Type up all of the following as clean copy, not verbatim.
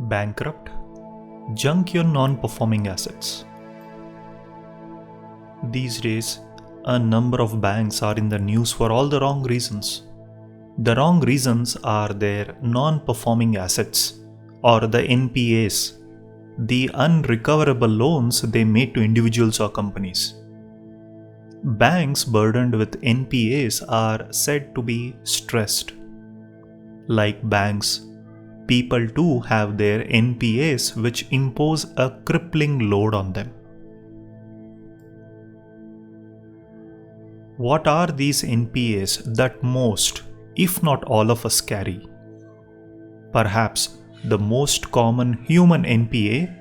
Bankrupt, junk your non-performing assets. These days, a number of banks are in the news for all the wrong reasons. The wrong reasons are their non-performing assets, or the NPAs, the unrecoverable loans they made to individuals or companies. Banks burdened with NPAs are said to be stressed. Like banks, people too have their NPAs which impose a crippling load on them. What are these NPAs that most, if not all of us carry? Perhaps the most common human NPA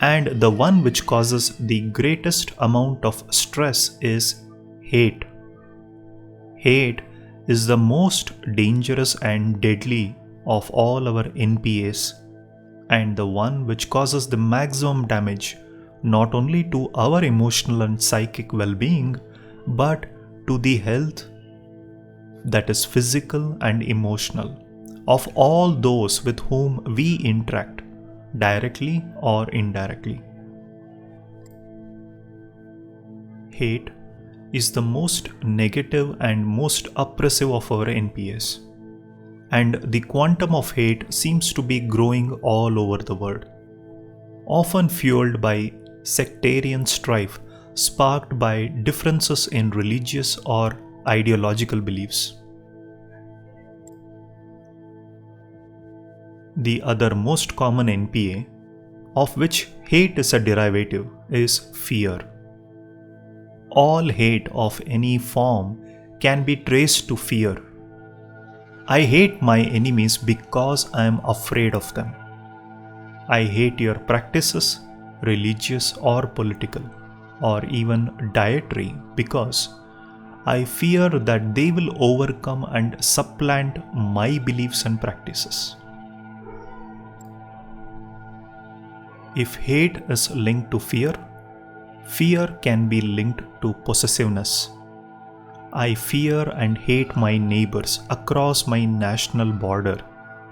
and the one which causes the greatest amount of stress is hate. Hate is the most dangerous and deadly of all our NPAs, and the one which causes the maximum damage not only to our emotional and psychic well-being, but to the health, that is physical and emotional, of all those with whom we interact, directly or indirectly. Hate is the most negative and most oppressive of our NPAs. And the quantum of hate seems to be growing all over the world, often fueled by sectarian strife sparked by differences in religious or ideological beliefs. The other most common NPA, of which hate is a derivative, is fear. All hate of any form can be traced to fear. I hate my enemies because I am afraid of them. I hate your practices, religious or political, or even dietary, because I fear that they will overcome and supplant my beliefs and practices. If hate is linked to fear, fear can be linked to possessiveness. I fear and hate my neighbors across my national border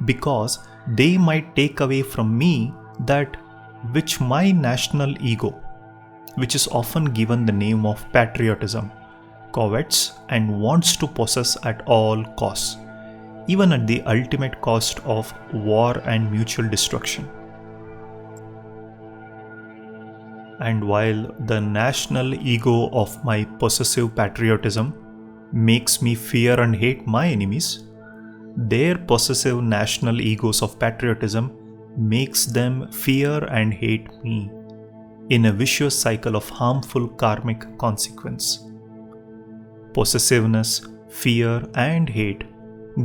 because they might take away from me that which my national ego, which is often given the name of patriotism, covets and wants to possess at all costs, even at the ultimate cost of war and mutual destruction. And while the national ego of my possessive patriotism makes me fear and hate my enemies, their possessive national egos of patriotism makes them fear and hate me, in a vicious cycle of harmful karmic consequence. Possessiveness, fear, and hate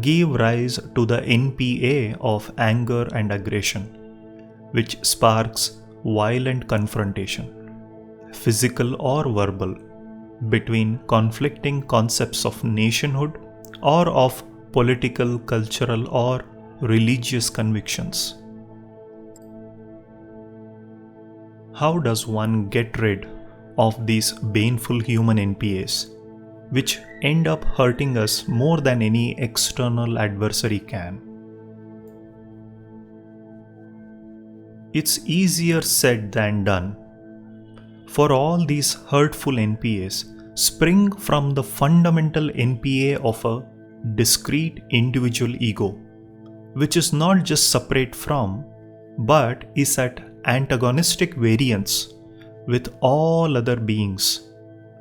give rise to the NPA of anger and aggression, which sparks violent confrontation, physical or verbal, between conflicting concepts of nationhood or of political, cultural, or religious convictions. How does one get rid of these baneful human NPAs, which end up hurting us more than any external adversary can? It's easier said than done. For all these hurtful NPAs spring from the fundamental NPA of a discrete individual ego, which is not just separate from, but is at antagonistic variance with all other beings,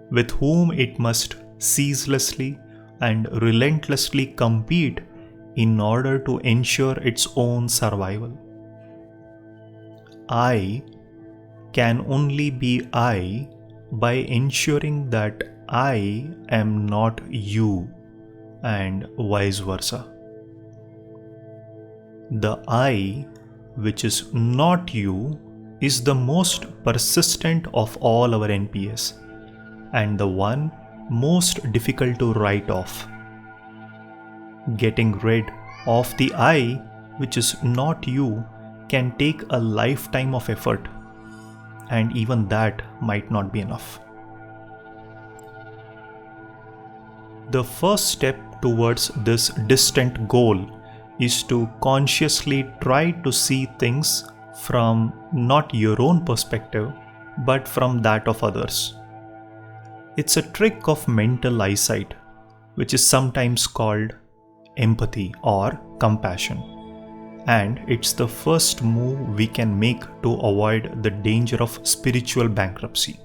with whom it must ceaselessly and relentlessly compete in order to ensure its own survival. I can only be I by ensuring that I am not you, and vice versa. The I, which is not you, is the most persistent of all our NPAs, and the one most difficult to write off. Getting rid of the I, which is not you, can take a lifetime of effort, and even that might not be enough. The first step towards this distant goal is to consciously try to see things from not your own perspective, but from that of others. It's a trick of mental eyesight, which is sometimes called empathy or compassion. And it's the first move we can make to avoid the danger of spiritual bankruptcy.